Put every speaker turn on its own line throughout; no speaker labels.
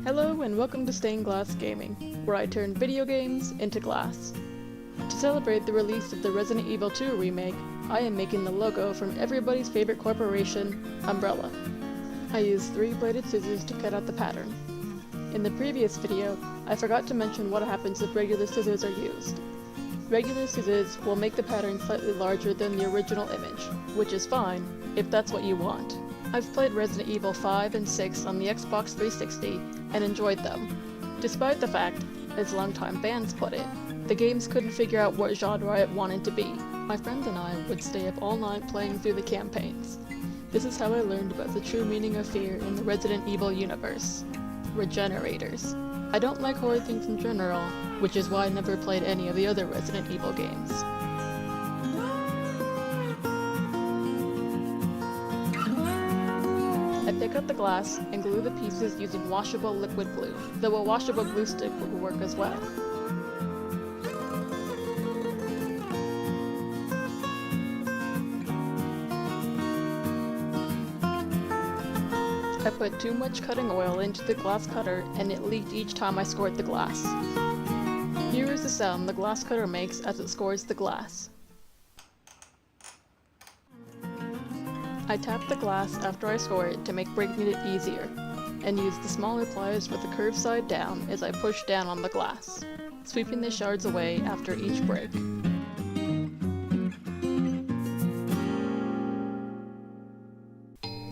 Hello and welcome to Stained Glass Gaming, where I turn video games into glass. To celebrate the release of the Resident Evil 2 remake, I am making the logo from everybody's favorite corporation, Umbrella. I used 3-bladed scissors to cut out the pattern. In the previous video, I forgot to mention what happens if regular scissors are used. Regular scissors will make the pattern slightly larger than the original image, which is fine, if that's what you want. I've played Resident Evil 5 and 6 on the Xbox 360 and enjoyed them, despite the fact, as longtime fans put it, the games couldn't figure out what genre it wanted to be. My friends and I would stay up all night playing through the campaigns. This is how I learned about the true meaning of fear in the Resident Evil universe. Regenerators. I don't like horror things in general, which is why I never played any of the other Resident Evil games. I pick up the glass and glue the pieces using washable liquid glue, though a washable glue stick would work as well. I put too much cutting oil into the glass cutter and it leaked each time I scored the glass. Here is the sound the glass cutter makes as it scores the glass. I tap the glass after I score it to make breaking it easier, and use the smaller pliers with the curved side down as I push down on the glass, sweeping the shards away after each break.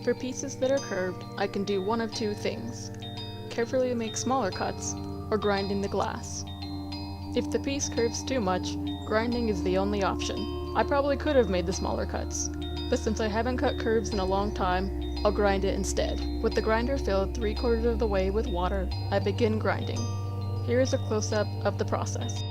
For pieces that are curved, I can do one of two things: carefully make smaller cuts, or grinding the glass. If the piece curves too much, grinding is the only option. I probably could have made the smaller cuts, but since I haven't cut curves in a long time, I'll grind it instead. With the grinder filled 3/4 of the way with water, I begin grinding. Here is a close-up of the process.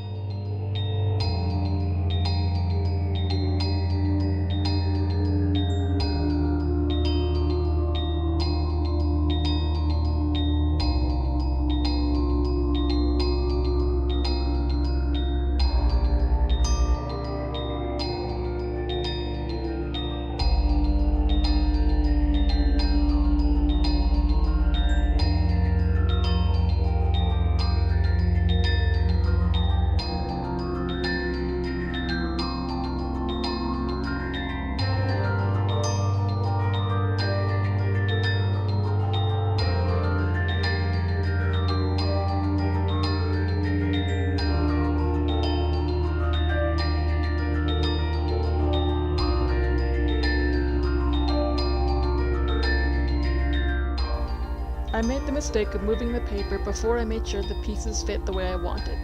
I made the mistake of moving the paper before I made sure the pieces fit the way I wanted,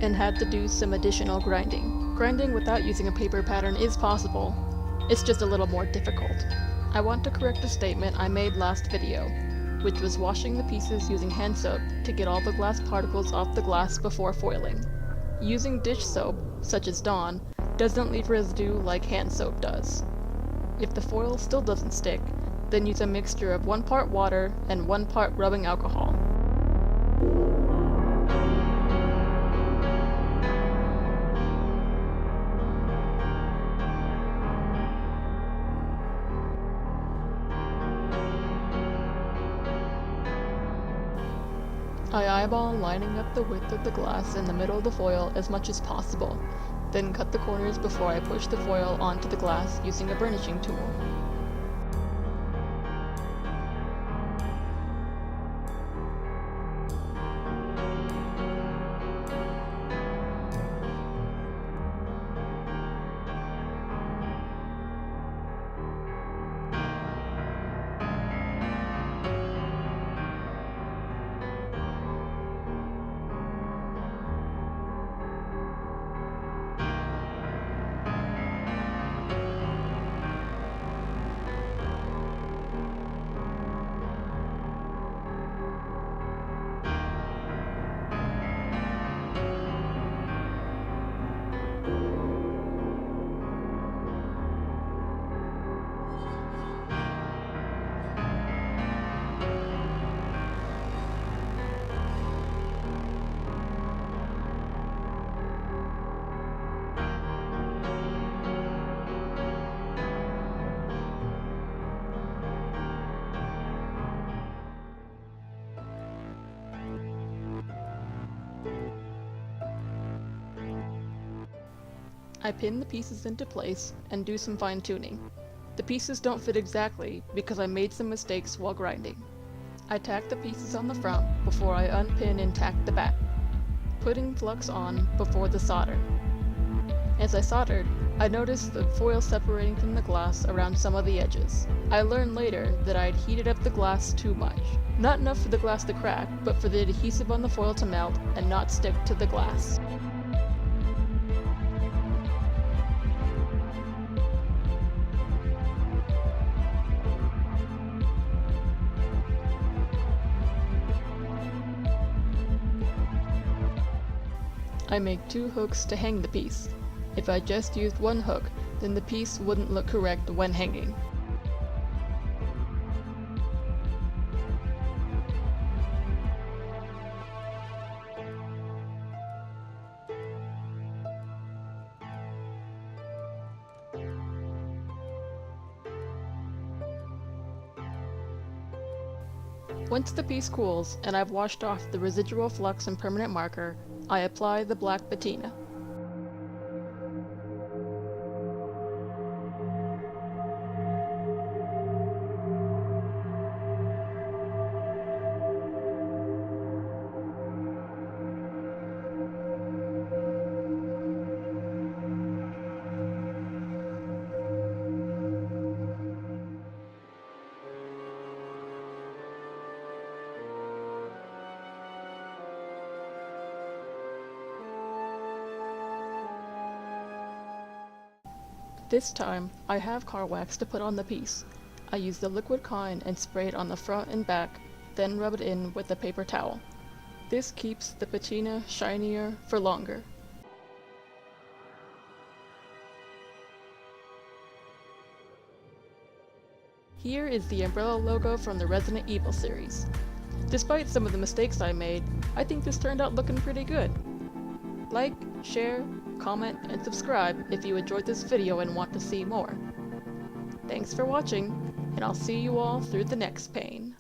and had to do some additional grinding. Grinding without using a paper pattern is possible, it's just a little more difficult. I want to correct a statement I made last video, which was washing the pieces using hand soap to get all the glass particles off the glass before foiling. Using dish soap, such as Dawn, doesn't leave residue like hand soap does. If the foil still doesn't stick, then use a mixture of 1 part water and 1 part rubbing alcohol. I eyeball lining up the width of the glass in the middle of the foil as much as possible, then cut the corners before I push the foil onto the glass using a burnishing tool. I pin the pieces into place and do some fine tuning. The pieces don't fit exactly because I made some mistakes while grinding. I tack the pieces on the front before I unpin and tack the back, putting flux on before the solder. As I soldered, I noticed the foil separating from the glass around some of the edges. I learned later that I had heated up the glass too much. Not enough for the glass to crack, but for the adhesive on the foil to melt and not stick to the glass. I make 2 hooks to hang the piece. If I just used 1 hook, then the piece wouldn't look correct when hanging. Once the piece cools and I've washed off the residual flux and permanent marker, I apply the black patina. This time, I have car wax to put on the piece. I use the liquid kind and spray it on the front and back, then rub it in with a paper towel. This keeps the patina shinier for longer. Here is the umbrella logo from the Resident Evil series. Despite some of the mistakes I made, I think this turned out looking pretty good. Like, share, comment, and subscribe if you enjoyed this video and want to see more. Thanks for watching, and I'll see you all through the next pane.